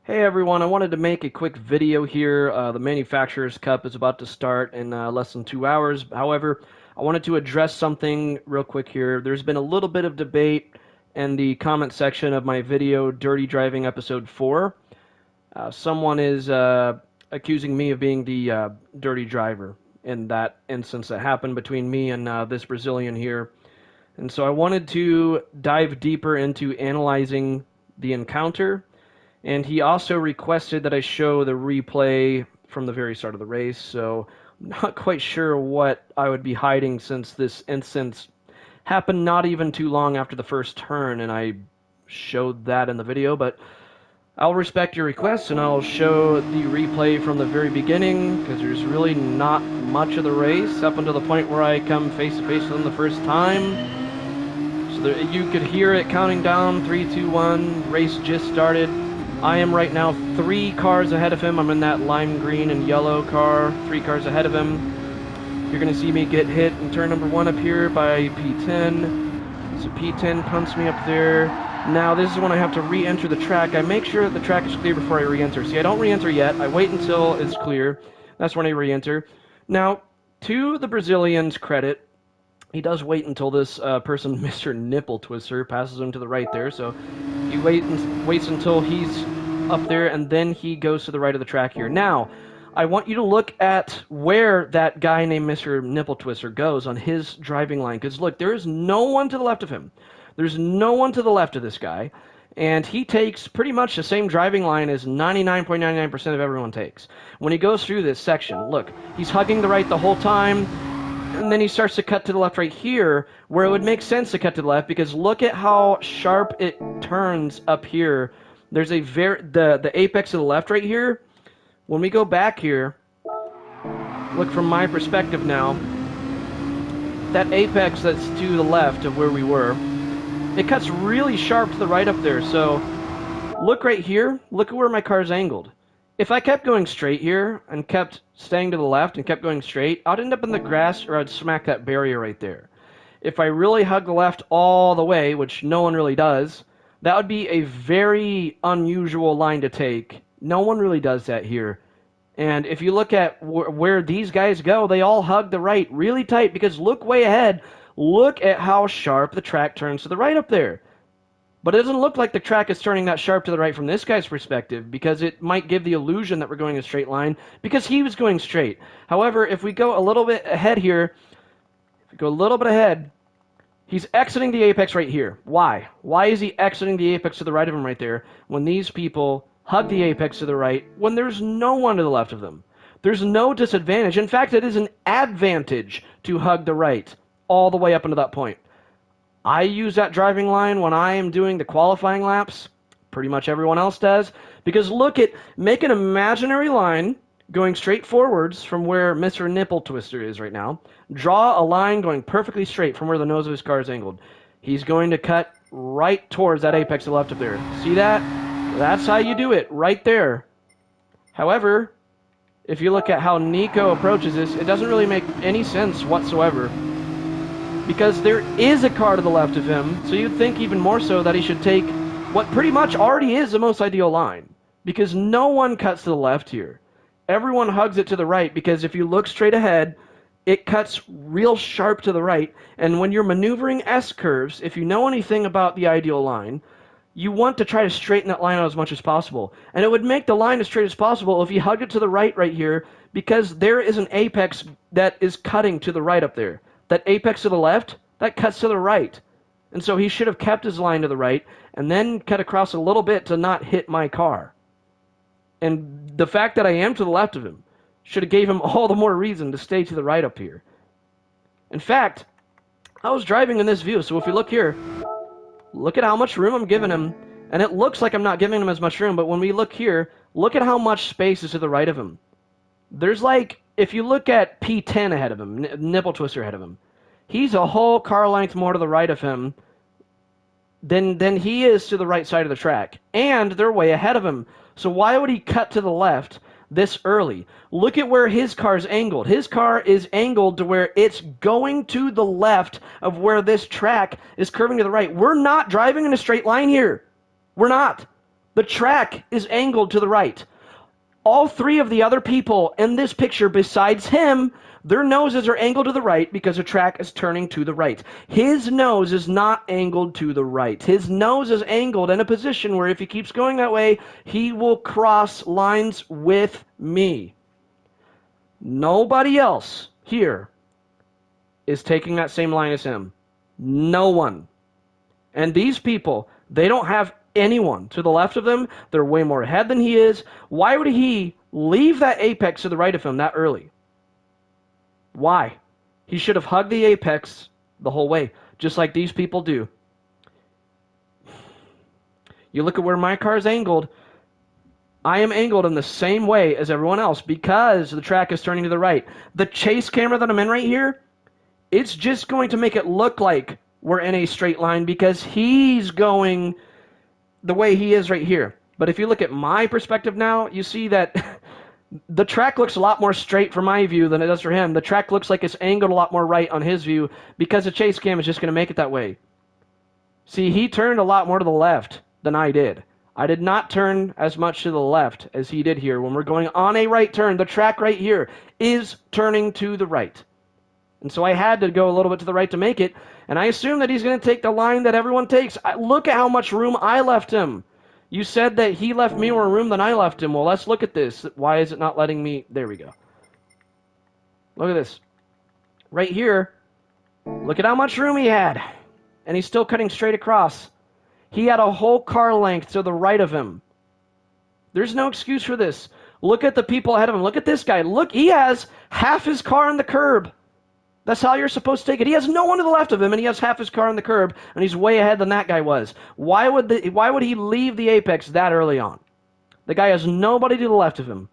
Hey everyone, I wanted to make a quick video here. The Manufacturers Cup is about to start in less than 2 hours. However, I wanted to address something real quick here. There's been a little bit of debate in the comment section of my video, Dirty Driving Episode 4. Someone is accusing me of being the dirty driver in that instance that happened between me and this Brazilian here. And so I wanted to dive deeper into analyzing the encounter, and he also requested that I show the replay from the very start of the race, so I'm not quite sure what I would be hiding since this instance happened not even too long after the first turn, and I showed that in the video, but I'll respect your request and I'll show the replay from the very beginning, because there's really not much of the race up until the point where I come face to face with him the first time. So you could hear it counting down, 3, 2, 1, race just started. I am right now 3 cars ahead of him. I'm in that lime green and yellow car, 3 cars ahead of him. You're going to see me get hit in turn number 1 up here by P10. So P10 punts me up there. Now this is when I have to re-enter the track. I make sure that the track is clear before I re-enter. See, I don't re-enter yet. I wait until it's clear. That's when I re-enter. Now, to the Brazilian's credit, he does wait until this person, Mr. Nipple Twister, passes him to the right there. So he waits until he's up there, and then he goes to the right of the track here. Now, I want you to look at where that guy named Mr. Nipple Twister goes on his driving line. Because look, there is no one to the left of him. There's no one to the left of this guy. And he takes pretty much the same driving line as 99.99% of everyone takes. When he goes through this section, look, he's hugging the right the whole time. And then he starts to cut to the left right here, where it would make sense to cut to the left, because look at how sharp it turns up here. There's the apex to the left right here. When we go back here, look from my perspective now, that apex that's to the left of where we were, it cuts really sharp to the right up there. So look right here, look at where my car's angled. If I kept going straight here and kept staying to the left and kept going straight, I'd end up in the grass or I'd smack that barrier right there. If I really hug the left all the way, which no one really does, that would be a very unusual line to take. No one really does that here. And if you look at where these guys go, they all hug the right really tight, because look way ahead. Look at how sharp the track turns to the right up there. But it doesn't look like the track is turning that sharp to the right from this guy's perspective, because it might give the illusion that we're going a straight line, because he was going straight. However, if we go a little bit ahead here, if we go a little bit ahead, he's exiting the apex right here. Why? Why is he exiting the apex to the right of him right there when these people hug the apex to the right when there's no one to the left of them? There's no disadvantage. In fact, it is an advantage to hug the right all the way up into that point. I use that driving line when I am doing the qualifying laps. Pretty much everyone else does. Because make an imaginary line going straight forwards from where Mr. Nipple Twister is right now. Draw a line going perfectly straight from where the nose of his car is angled. He's going to cut right towards that apex to the left of there. See that? That's how you do it, right there. However, if you look at how Nico approaches this, it doesn't really make any sense whatsoever, because there is a car to the left of him, so you'd think even more so that he should take what pretty much already is the most ideal line, because no one cuts to the left here. Everyone hugs it to the right, because if you look straight ahead, it cuts real sharp to the right, and when you're maneuvering S-curves, if you know anything about the ideal line, you want to try to straighten that line out as much as possible. And it would make the line as straight as possible if you hug it to the right here, because there is an apex that is cutting to the right up there. That apex to the left, that cuts to the right. And so he should have kept his line to the right and then cut across a little bit to not hit my car. And the fact that I am to the left of him should have gave him all the more reason to stay to the right up here. In fact, I was driving in this view, so if you look here, look at how much room I'm giving him. And it looks like I'm not giving him as much room, but when we look here, look at how much space is to the right of him. There's like, if you look at P10 ahead of him, Nipple Twister ahead of him, he's a whole car length more to the right of him than he is to the right side of the track. And they're way ahead of him. So why would he cut to the left this early? Look at where his car's angled. His car is angled to where it's going to the left of where this track is curving to the right. We're not driving in a straight line here. We're not. The track is angled to the right. All three of the other people in this picture besides him, their noses are angled to the right because the track is turning to the right. His nose is not angled to the right. His nose is angled in a position where if he keeps going that way, he will cross lines with me. Nobody else here is taking that same line as him. No one. And these people, they don't have anyone to the left of them. They're way more ahead than he is. Why would he leave that apex to the right of him that early? Why? He should have hugged the apex the whole way, just like these people do. You look at where my car is angled. I am angled in the same way as everyone else because the track is turning to the right. The chase camera that I'm in right here, it's just going to make it look like we're in a straight line because he's going the way he is right here. But if you look at my perspective now, you see that the track looks a lot more straight from my view than it does for him. The track looks like it's angled a lot more right on his view because the chase cam is just going to make it that way. See, he turned a lot more to the left than I did. I did not turn as much to the left as he did here. When we're going on a right turn, the track right here is turning to the right. And so I had to go a little bit to the right to make it. And I assume that he's going to take the line that everyone takes. Look at how much room I left him. You said that he left me more room than I left him. Well, let's look at this. Why is it not letting me? There we go. Look at this. Right here, look at how much room he had. And he's still cutting straight across. He had a whole car length to the right of him. There's no excuse for this. Look at the people ahead of him. Look at this guy. Look, he has half his car on the curb. That's how you're supposed to take it. He has no one to the left of him, and he has half his car on the curb, and he's way ahead than that guy was. Why would he leave the apex that early on? The guy has nobody to the left of him.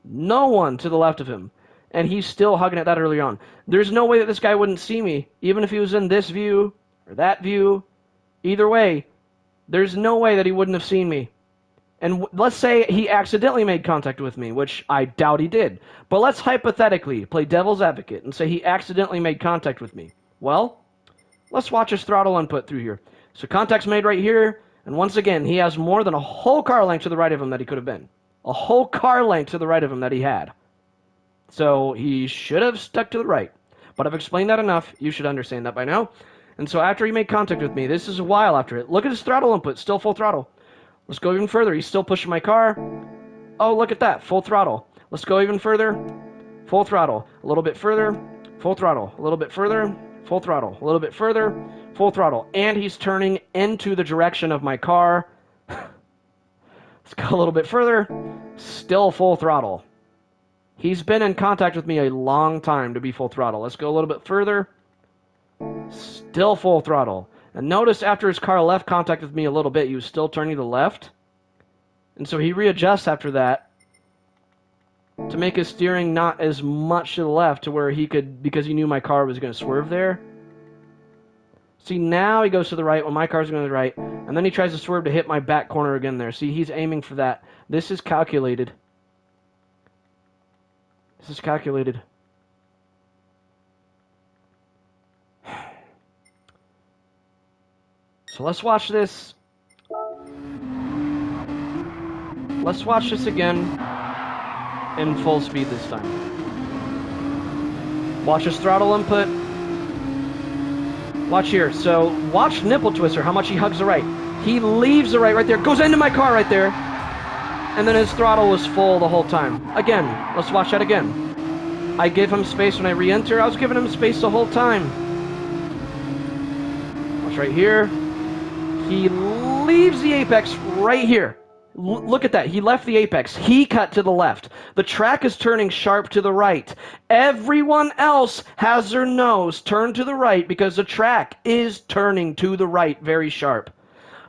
No one to the left of him. And he's still hugging it that early on. There's no way that this guy wouldn't see me, even if he was in this view or that view. Either way, there's no way that he wouldn't have seen me. And let's say he accidentally made contact with me, which I doubt he did. But let's hypothetically play devil's advocate and say he accidentally made contact with me. Well, let's watch his throttle input through here. So contact's made right here, and once again, he has more than a whole car length to the right of him that he could have been. A whole car length to the right of him that he had. So he should have stuck to the right. But I've explained that enough. You should understand that by now. And so after he made contact with me, this is a while after it. Look at his throttle input, still full throttle. Let's go even further. He's still pushing my car. Oh, look at that. Full throttle. Let's go even further. Full throttle. A little bit further. Full throttle. A little bit further. Full throttle. A little bit further. Full throttle. And he's turning into the direction of my car. Let's go a little bit further. Still full throttle. He's been in contact with me a long time to be full throttle. Let's go a little bit further. Still full throttle. And notice after his car left contact with me a little bit, he was still turning to the left. And so he readjusts after that to make his steering not as much to the left to where he could, because he knew my car was going to swerve there. See, now he goes to the right when my car's going to the right. And then he tries to swerve to hit my back corner again there. See, he's aiming for that. This is calculated. This is calculated. So let's watch this. Let's watch this again in full speed this time. Watch his throttle input. Watch here. So watch nipple twister, how much he hugs the right. He leaves the right there, goes into my car right there, and then his throttle was full the whole time. Again, let's watch that again. I gave him space when I re-enter. I was giving him space the whole time. Watch right here. He leaves the apex right here. Look at that. He left the apex. He cut to the left. The track is turning sharp to the right. Everyone else has their nose turned to the right because the track is turning to the right very sharp.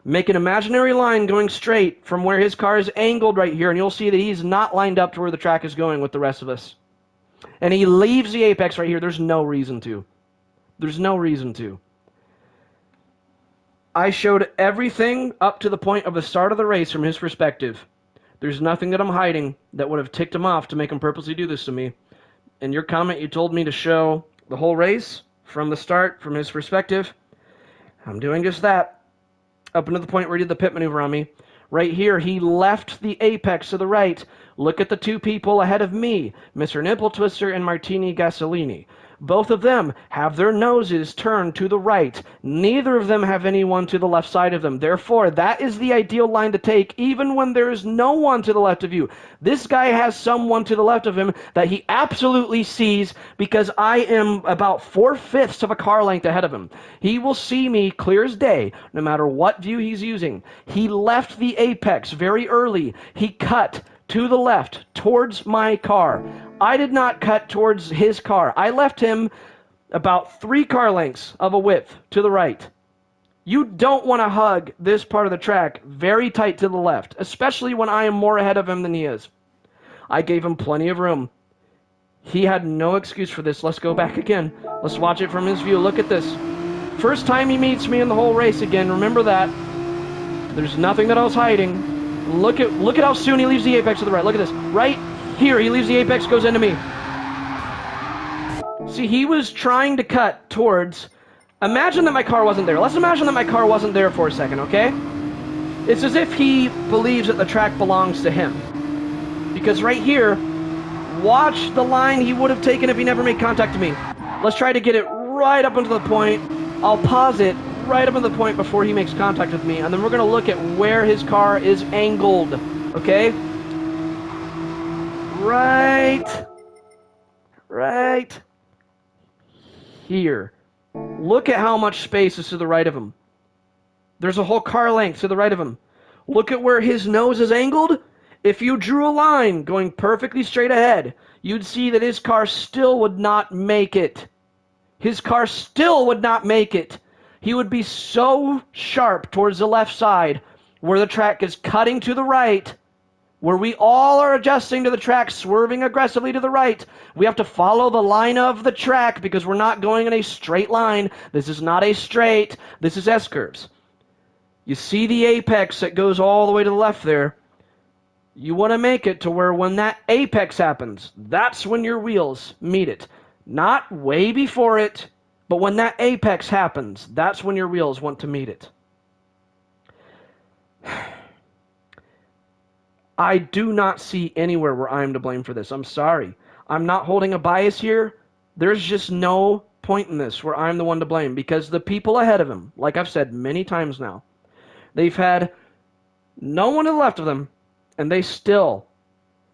Make an imaginary line going straight from where his car is angled right here, and you'll see that he's not lined up to where the track is going with the rest of us. And he leaves the apex right here. There's no reason to. There's no reason to. I showed everything up to the point of the start of the race from his perspective. There's nothing that I'm hiding that would have ticked him off to make him purposely do this to me. In your comment, you told me to show the whole race from the start, from his perspective. I'm doing just that. Up until the point where he did the pit maneuver on me. Right here, he left the apex to the right. Look at the two people ahead of me, Mr. Nipple Twister and Martini Gasolini. Both of them have their noses turned to the right. Neither of them have anyone to the left side of them. Therefore, that is the ideal line to take, even when there is no one to the left of you. This guy has someone to the left of him that he absolutely sees because I am about 4/5 of a car length ahead of him. He will see me clear as day, no matter what view he's using. He left the apex very early. He cut to the left towards my car. I did not cut towards his car. I left him about 3 car lengths of a width to the right. You don't want to hug this part of the track very tight to the left, especially when I am more ahead of him than he is. I gave him plenty of room. He had no excuse for this. Let's go back again. Let's watch it from his view. Look at this. First time he meets me in the whole race again. Remember that. There's nothing that I was hiding. Look at how soon he leaves the apex to the right. Look at this. Right here, he leaves the apex, goes into me. See, he was trying to cut towards... Imagine that my car wasn't there. Let's imagine that my car wasn't there for a second, okay? It's as if he believes that the track belongs to him. Because right here, watch the line he would have taken if he never made contact to me. Let's try to get it right up until the point. I'll pause it right up to the point before he makes contact with me, and then we're going to look at where his car is angled, okay? Right here. Look at how much space is to the right of him. There's a whole car length to the right of him. Look at where his nose is angled. If you drew a line going perfectly straight ahead, you'd see that his car still would not make it. His car still would not make it. He would be so sharp towards the left side where the track is cutting to the right, where we all are adjusting to the track, swerving aggressively to the right. We have to follow the line of the track because we're not going in a straight line. This is not a straight. This is S-curves. You see the apex that goes all the way to the left there. You want to make it to where when that apex happens, that's when your wheels meet it. Not way before it, but when that apex happens, that's when your wheels want to meet it. I do not see anywhere where I'm to blame for this. I'm sorry. I'm not holding a bias here. There's just no point in this where I'm the one to blame because the people ahead of him, like I've said many times now, they've had no one to the left of them, and they still...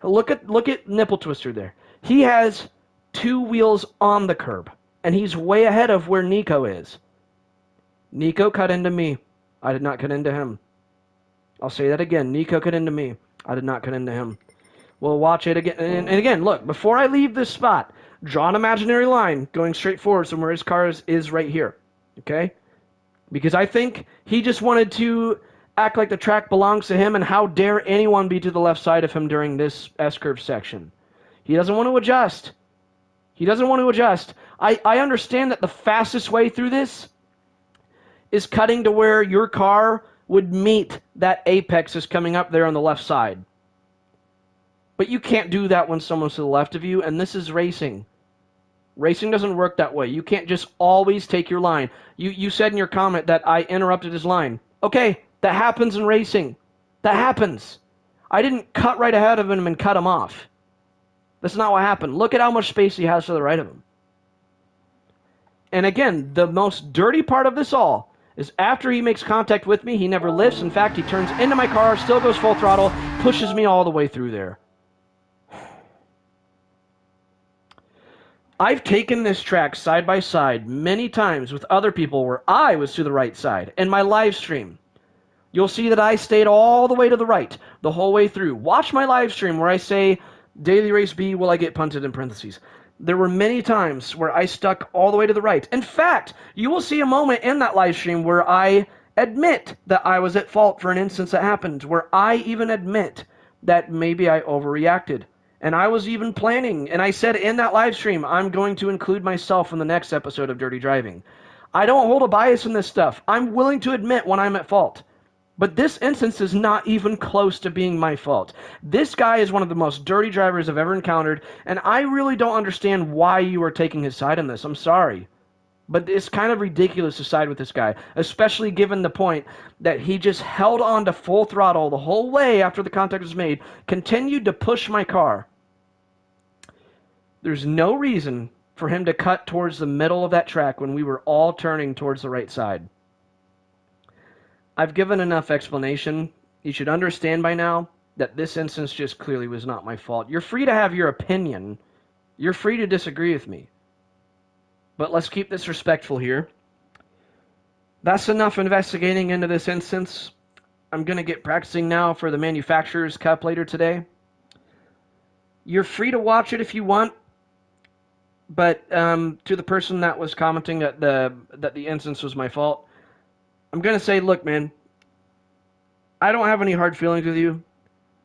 Look at Nipple Twister there. He has 2 wheels on the curb, and he's way ahead of where Nico is. Nico cut into me. I did not cut into him. I'll say that again. Nico cut into me. I did not cut into him. We'll watch it again. And again, look, before I leave this spot, draw an imaginary line going straight forward from where his car is right here. Okay? Because I think he just wanted to act like the track belongs to him, and how dare anyone be to the left side of him during this S-curve section. He doesn't want to adjust. He doesn't want to adjust. I understand that the fastest way through this is cutting to where your car would meet that apex that's coming up there on the left side. But you can't do that when someone's to the left of you, and this is racing. Racing doesn't work that way. You can't just always take your line. You said in your comment that I interrupted his line. Okay, that happens in racing. That happens. I didn't cut right ahead of him and cut him off. That's not what happened. Look at how much space he has to the right of him. And again, the most dirty part of this all is after he makes contact with me, he never lifts. In fact, he turns into my car, still goes full throttle, pushes me all the way through there. I've taken this track side by side many times with other people where I was to the right side. In my live stream, you'll see that I stayed all the way to the right the whole way through. Watch my live stream where I say, Daily Race B, will I get punted in parentheses. There were many times where I stuck all the way to the right. In fact, you will see a moment in that live stream where I admit that I was at fault for an instance that happened, where I even admit that maybe I overreacted. And I was even planning, and I said in that live stream, I'm going to include myself in the next episode of Dirty Driving. I don't hold a bias in this stuff. I'm willing to admit when I'm at fault. But this instance is not even close to being my fault. This guy is one of the most dirty drivers I've ever encountered, and I really don't understand why you are taking his side in this. I'm sorry. But it's kind of ridiculous to side with this guy, especially given the point that he just held on to full throttle the whole way after the contact was made, continued to push my car. There's no reason for him to cut towards the middle of that track when we were all turning towards the right side. I've given enough explanation. You should understand by now that this instance just clearly was not my fault. You're free to have your opinion. You're free to disagree with me. But let's keep this respectful here. That's enough investigating into this instance. I'm going to get practicing now for the Manufacturer's Cup later today. You're free to watch it if you want. But to the person that was commenting that the instance was my fault, I'm going to say, look, man, I don't have any hard feelings with you.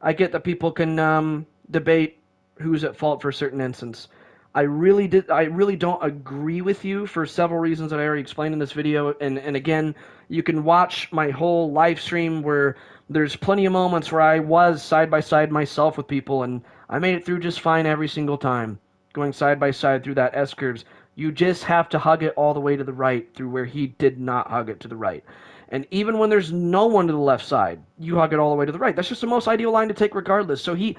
I get that people can debate who's at fault for a certain instance. I really don't agree with you for several reasons that I already explained in this video. And again, you can watch my whole live stream where there's plenty of moments where I was side by side myself with people, and I made it through just fine every single time, going side by side through that S-curves. You just have to hug it all the way to the right through where he did not hug it to the right. And even when there's no one to the left side, you hug it all the way to the right. That's just the most ideal line to take regardless. So he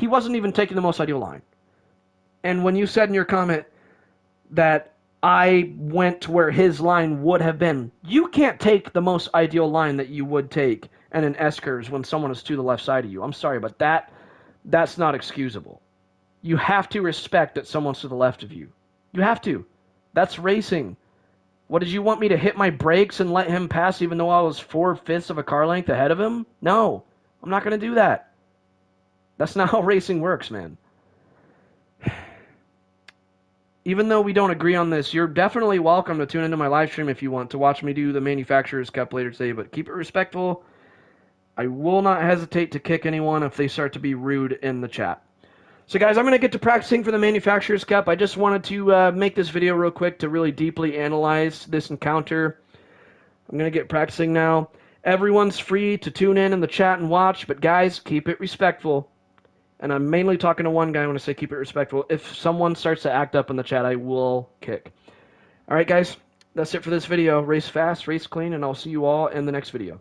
wasn't even taking the most ideal line. And when you said in your comment that I went to where his line would have been, you can't take the most ideal line that you would take in an S-curves when someone is to the left side of you. I'm sorry, but that's not excusable. You have to respect that someone's to the left of you. You have to. That's racing. What, did you want me to hit my brakes and let him pass even though I was 4/5 of a car length ahead of him? No, I'm not going to do that. That's not how racing works, man. Even though we don't agree on this, you're definitely welcome to tune into my live stream if you want to watch me do the Manufacturer's Cup later today, but keep it respectful. I will not hesitate to kick anyone if they start to be rude in the chat. So guys, I'm going to get to practicing for the Manufacturer's Cup. I just wanted to make this video real quick to really deeply analyze this encounter. I'm going to get practicing now. Everyone's free to tune in the chat and watch, but guys, keep it respectful. And I'm mainly talking to one guy when I say keep it respectful. If someone starts to act up in the chat, I will kick. All right, guys, that's it for this video. Race fast, race clean, and I'll see you all in the next video.